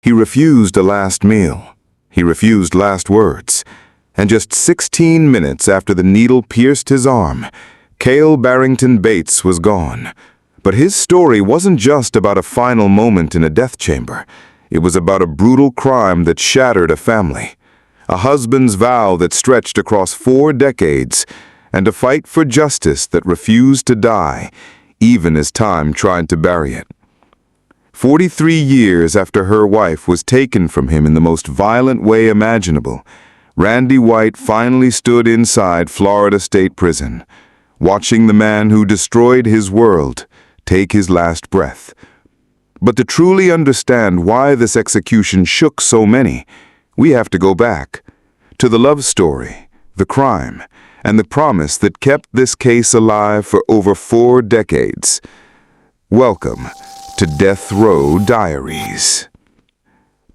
He refused a last meal. He refused last words. And just 16 minutes after the needle pierced his arm, Kayle Barrington Bates was gone. But his story wasn't just about a final moment in a death chamber. It was about a brutal crime that shattered a family, a husband's vow that stretched across 4 decades, and a fight for justice that refused to die, even as time tried to bury it. 43 years after her wife was taken from him in the most violent way imaginable, Renee White finally stood inside Florida State Prison, watching the man who destroyed his world take his last breath. But to truly understand why this execution shook so many, we have to go back to the love story, the crime, and the promise that kept this case alive for over 4 decades. Welcome to Death Row Diaries.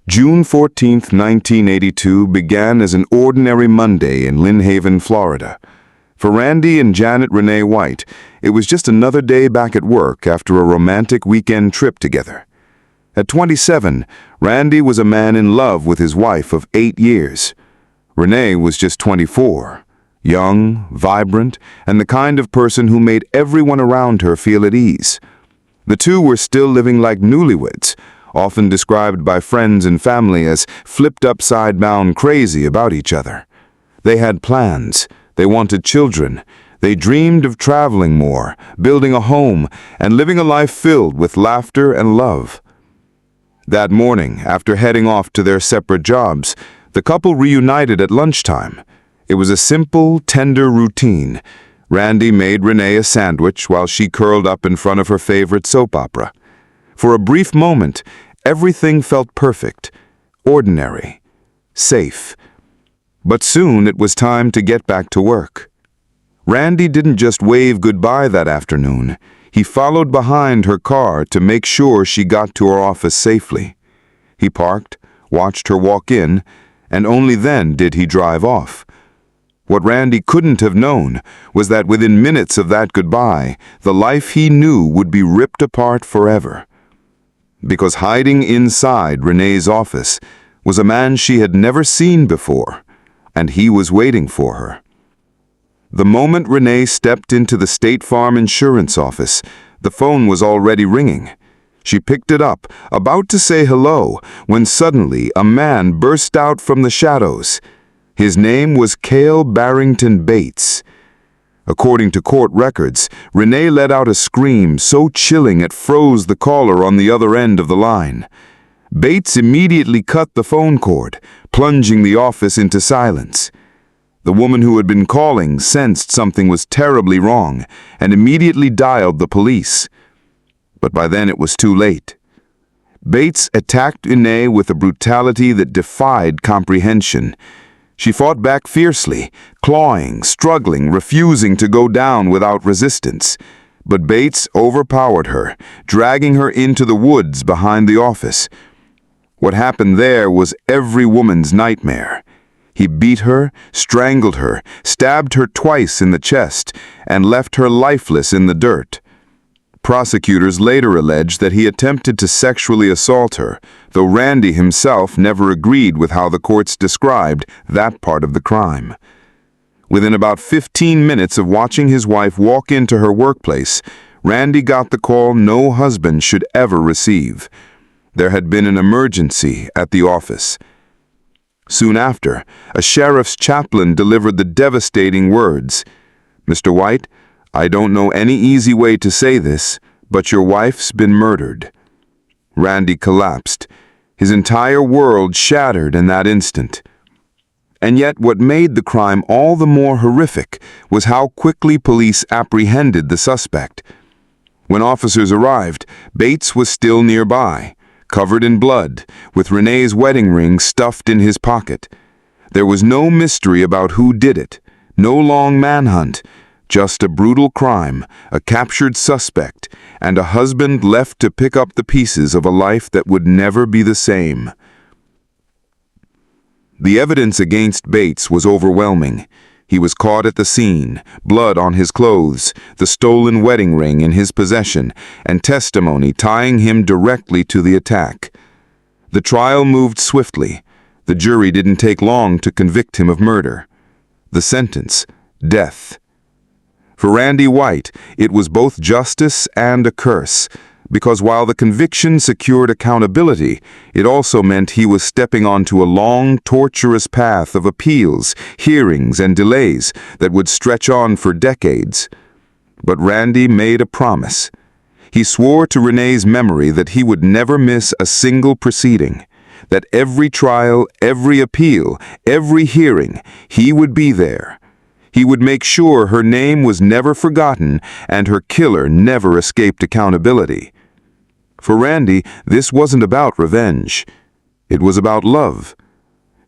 June 14, 1982 began as an ordinary Monday in Lynn Haven, Florida. For Randy and Janet Renee White, it was just another day back at work after a romantic weekend trip together. At 27, Randy was a man in love with his wife of 8 years. Renee was just 24, young, vibrant, and the kind of person who made everyone around her feel at ease. The two were still living like newlyweds, often described by friends and family as flipped upside down crazy about each other. They had plans, they wanted children, they dreamed of traveling more, building a home, and living a life filled with laughter and love. That morning, after heading off to their separate jobs, the couple reunited at lunchtime. It was a simple, tender routine. Randy made Renee a sandwich while she curled up in front of her favorite soap opera. For a brief moment, everything felt perfect, ordinary, safe. But soon it was time to get back to work. Randy didn't just wave goodbye that afternoon. He followed behind her car to make sure she got to her office safely. He parked, watched her walk in, and only then did he drive off. What Randy couldn't have known was that within minutes of that goodbye, the life he knew would be ripped apart forever. Because hiding inside Renee's office was a man she had never seen before, and he was waiting for her. The moment Renee stepped into the State Farm insurance office, the phone was already ringing. She picked it up, about to say hello, when suddenly a man burst out from the shadows. His name was Kayle Barrington Bates. According to court records, Renee let out a scream so chilling it froze the caller on the other end of the line. Bates immediately cut the phone cord, plunging the office into silence. The woman who had been calling sensed something was terribly wrong and immediately dialed the police. But by then it was too late. Bates attacked Renee with a brutality that defied comprehension. She fought back fiercely, clawing, struggling, refusing to go down without resistance. But Bates overpowered her, dragging her into the woods behind the office. What happened there was every woman's nightmare. He beat her, strangled her, stabbed her twice in the chest, and left her lifeless in the dirt. Prosecutors later alleged that he attempted to sexually assault her, though Randy himself never agreed with how the courts described that part of the crime. Within about 15 minutes of watching his wife walk into her workplace, Randy got the call no husband should ever receive. There had been an emergency at the office. Soon after, a sheriff's chaplain delivered the devastating words, "Mr. White, I don't know any easy way to say this, but your wife's been murdered." Randy collapsed. His entire world shattered in that instant. And yet what made the crime all the more horrific was how quickly police apprehended the suspect. When officers arrived, Bates was still nearby, covered in blood, with Renee's wedding ring stuffed in his pocket. There was no mystery about who did it, no long manhunt, just a brutal crime, a captured suspect, and a husband left to pick up the pieces of a life that would never be the same. The evidence against Bates was overwhelming. He was caught at the scene, blood on his clothes, the stolen wedding ring in his possession, and testimony tying him directly to the attack. The trial moved swiftly. The jury didn't take long to convict him of murder. The sentence, death. For Randy White, it was both justice and a curse, because while the conviction secured accountability, it also meant he was stepping onto a long, torturous path of appeals, hearings, and delays that would stretch on for decades. But Randy made a promise. He swore to Renee's memory that he would never miss a single proceeding, that every trial, every appeal, every hearing, he would be there. He would make sure her name was never forgotten and her killer never escaped accountability. For Randy, this wasn't about revenge. It was about love.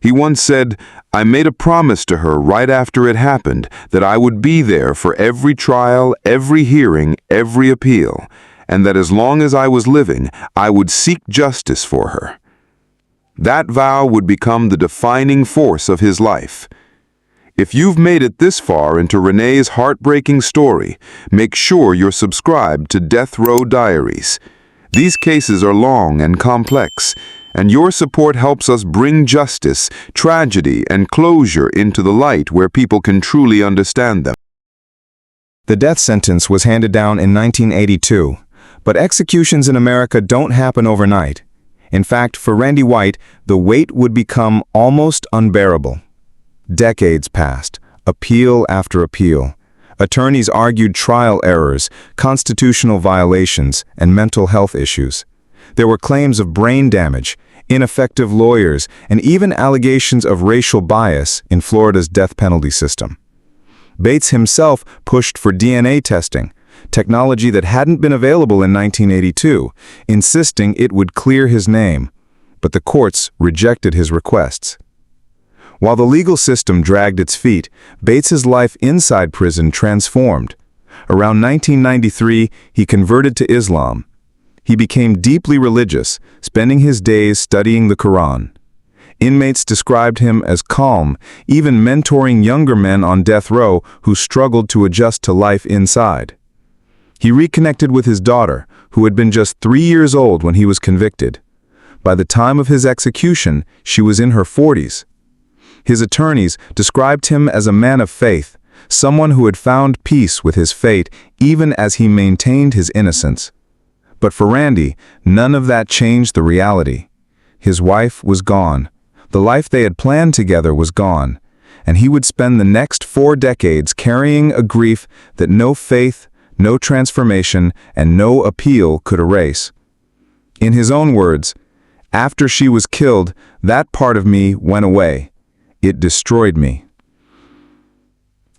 He once said, "I made a promise to her right after it happened that I would be there for every trial, every hearing, every appeal, and that as long as I was living, I would seek justice for her." That vow would become the defining force of his life. If you've made it this far into Renee's heartbreaking story, make sure you're subscribed to Death Row Diaries. These cases are long and complex, and your support helps us bring justice, tragedy, and closure into the light where people can truly understand them. The death sentence was handed down in 1982, but executions in America don't happen overnight. In fact, for Randy White, the wait would become almost unbearable. Decades passed, appeal after appeal. Attorneys argued trial errors, constitutional violations, and mental health issues. There were claims of brain damage, ineffective lawyers, and even allegations of racial bias in Florida's death penalty system. Bates himself pushed for DNA testing, technology that hadn't been available in 1982, insisting it would clear his name, but the courts rejected his requests. While the legal system dragged its feet, Bates's life inside prison transformed. Around 1993, he converted to Islam. He became deeply religious, spending his days studying the Quran. Inmates described him as calm, even mentoring younger men on death row who struggled to adjust to life inside. He reconnected with his daughter, who had been just 3 years old when he was convicted. By the time of his execution, she was in her 40s. His attorneys described him as a man of faith, someone who had found peace with his fate even as he maintained his innocence. But for Randy, none of that changed the reality. His wife was gone. The life they had planned together was gone, and he would spend the next 4 decades carrying a grief that no faith, no transformation, and no appeal could erase. In his own words, "After she was killed, that part of me went away. It destroyed me."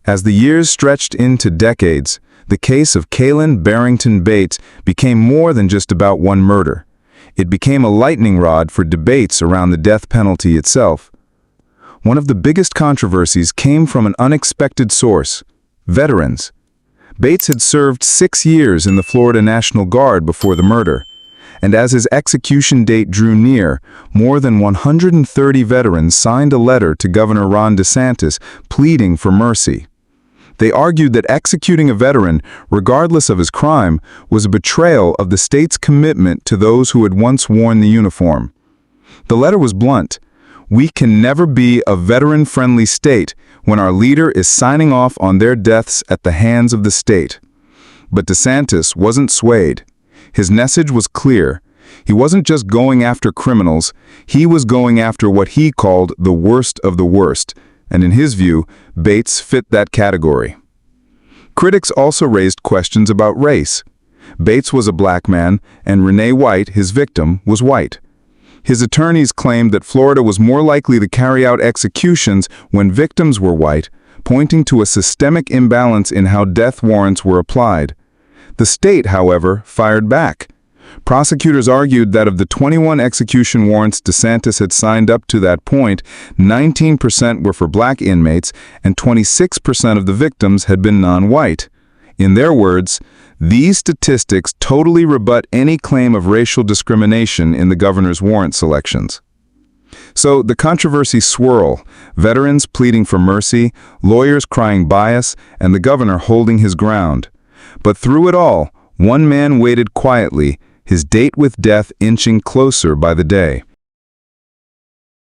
As the years stretched into decades, the case of Kayle Barrington Bates became more than just about one murder. It became a lightning rod for debates around the death penalty itself. One of the biggest controversies came from an unexpected source: veterans. Bates had served 6 years in the Florida National Guard before the murder, and as his execution date drew near, more than 130 veterans signed a letter to Governor Ron DeSantis pleading for mercy. They argued that executing a veteran, regardless of his crime, was a betrayal of the state's commitment to those who had once worn the uniform. The letter was blunt: "We can never be a veteran-friendly state when our leader is signing off on their deaths at the hands of the state." But DeSantis wasn't swayed. His message was clear. He wasn't just going after criminals, he was going after what he called the worst of the worst, and in his view, Bates fit that category. Critics also raised questions about race. Bates was a black man, and Renee White, his victim, was white. His attorneys claimed that Florida was more likely to carry out executions when victims were white, pointing to a systemic imbalance in how death warrants were applied. The state, however, fired back. Prosecutors argued that of the 21 execution warrants DeSantis had signed up to that point, 19% were for black inmates and 26% of the victims had been non-white. In their words, these statistics totally rebut any claim of racial discrimination in the governor's warrant selections. So the controversy swirl: veterans pleading for mercy, lawyers crying bias, and the governor holding his ground. But through it all, one man waited quietly, his date with death inching closer by the day.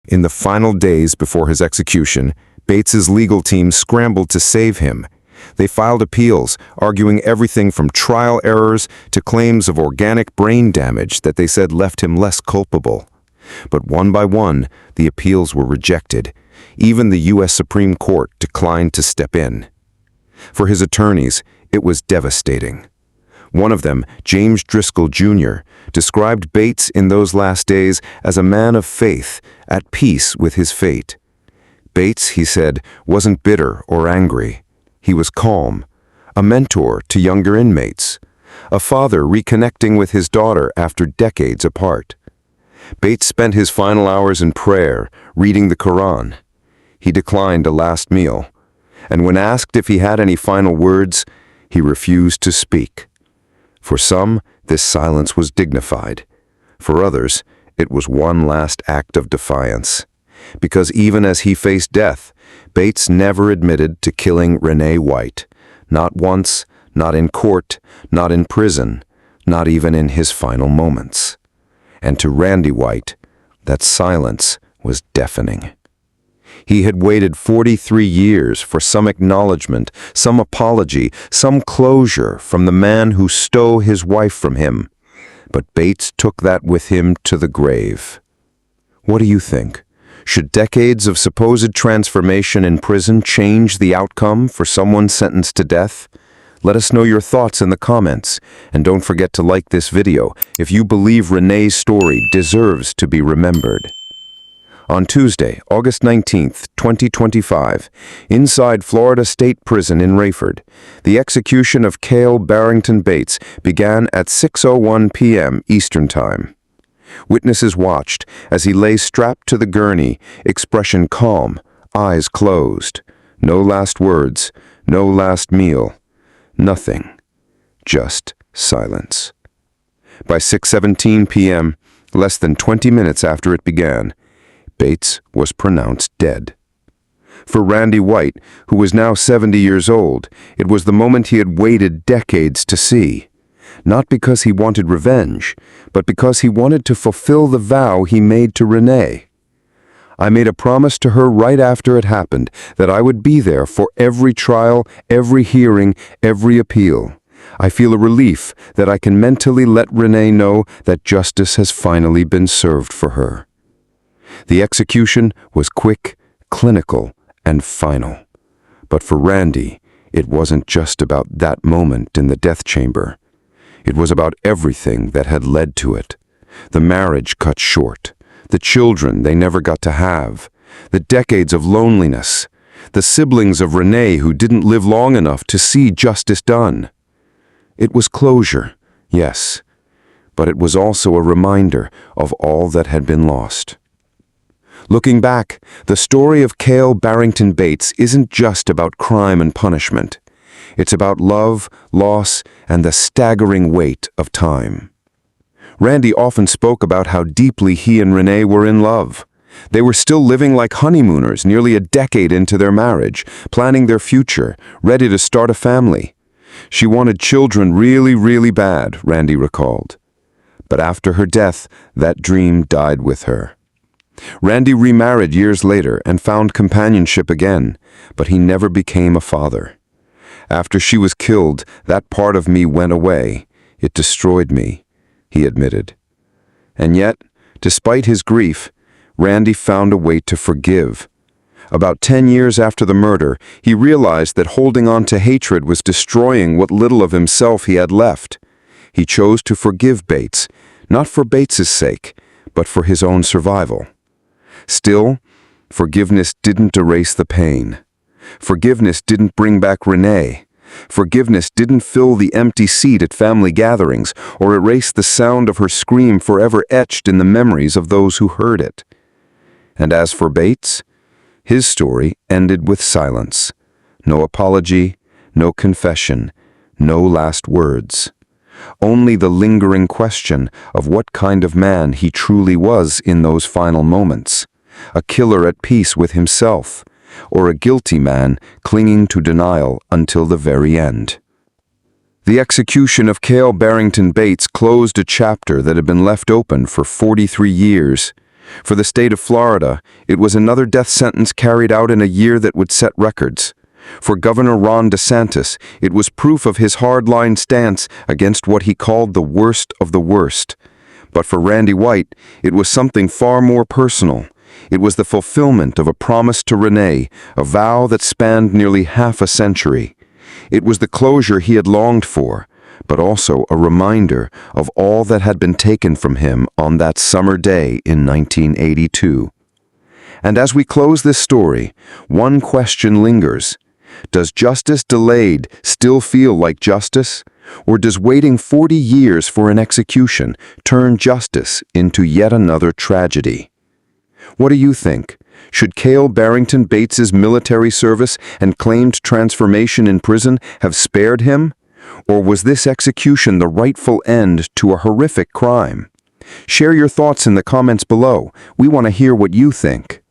In the final days before his execution, Bates's legal team scrambled to save him. They filed appeals, arguing everything from trial errors to claims of organic brain damage that they said left him less culpable. But one by one, the appeals were rejected. Even the U.S. Supreme Court declined to step in. For his attorneys, it was devastating. One of them, James Driscoll Jr., described Bates in those last days as a man of faith, at peace with his fate. Bates, he said, wasn't bitter or angry. He was calm, a mentor to younger inmates, a father reconnecting with his daughter after decades apart. Bates spent his final hours in prayer, reading the Quran. He declined a last meal, and when asked if he had any final words, he refused to speak. For some, this silence was dignified. For others, it was one last act of defiance. Because even as he faced death, Bates never admitted to killing Renee White. Not once, not in court, not in prison, not even in his final moments. And to Randy White, that silence was deafening. He had waited 43 years for some acknowledgement, some apology, some closure from the man who stole his wife from him. But Bates took that with him to the grave. What do you think? Should decades of supposed transformation in prison change the outcome for someone sentenced to death? Let us know your thoughts in the comments, and don't forget to like this video if you believe Renee's story deserves to be remembered. On Tuesday, August 19, 2025, inside Florida State Prison in Rayford, the execution of Kayle Barrington Bates began at 6:01 p.m. Eastern Time. Witnesses watched as he lay strapped to the gurney, expression calm, eyes closed. No last words, no last meal, nothing, just silence. By 6:17 p.m., less than 20 minutes after it began, Bates was pronounced dead. For Randy White, who was now 70 years old, it was the moment he had waited decades to see. Not because he wanted revenge, but because he wanted to fulfill the vow he made to Renee. I made a promise to her right after it happened that I would be there for every trial, every hearing, every appeal. I feel a relief that I can mentally let Renee know that justice has finally been served for her. The execution was quick, clinical, and final. But for Randy, it wasn't just about that moment in the death chamber. It was about everything that had led to it. The marriage cut short, the children they never got to have, the decades of loneliness, the siblings of Renee who didn't live long enough to see justice done. It was closure, yes, but it was also a reminder of all that had been lost. Looking back, the story of Kayle Barrington Bates isn't just about crime and punishment. It's about love, loss, and the staggering weight of time. Randy often spoke about how deeply he and Renee were in love. They were still living like honeymooners nearly a decade into their marriage, planning their future, ready to start a family. She wanted children really, really bad, Randy recalled. But after her death, that dream died with her. Randy remarried years later and found companionship again, but he never became a father. After she was killed, that part of me went away. It destroyed me, he admitted. And yet, despite his grief, Randy found a way to forgive. About 10 years after the murder, he realized that holding on to hatred was destroying what little of himself he had left. He chose to forgive Bates, not for Bates's sake, but for his own survival. Still, forgiveness didn't erase the pain. Forgiveness didn't bring back Renee. Forgiveness didn't fill the empty seat at family gatherings or erase the sound of her scream forever etched in the memories of those who heard it. And as for Bates, his story ended with silence. No apology, no confession, no last words. Only the lingering question of what kind of man he truly was in those final moments. A killer at peace with himself, or a guilty man clinging to denial until the very end. The execution of Kayle Barrington Bates closed a chapter that had been left open for 43 years. For the state of Florida, it was another death sentence carried out in a year that would set records. For Governor Ron DeSantis, it was proof of his hardline stance against what he called the worst of the worst. But for Randy White, it was something far more personal. It was the fulfillment of a promise to Renee, a vow that spanned nearly half a century. It was the closure he had longed for, but also a reminder of all that had been taken from him on that summer day in 1982. And as we close this story, one question lingers. Does justice delayed still feel like justice? Or does waiting 40 years for an execution turn justice into yet another tragedy? What do you think? Should Kayle Barrington Bates's military service and claimed transformation in prison have spared him? Or was this execution the rightful end to a horrific crime? Share your thoughts in the comments below. We want to hear what you think.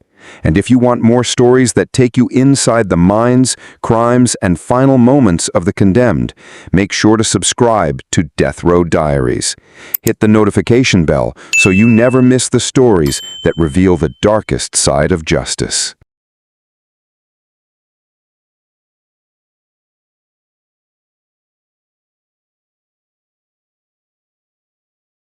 And if you want more stories that take you inside the minds, crimes, and final moments of the condemned, make sure to subscribe to Death Row Diaries. Hit the notification bell so you never miss the stories that reveal the darkest side of justice.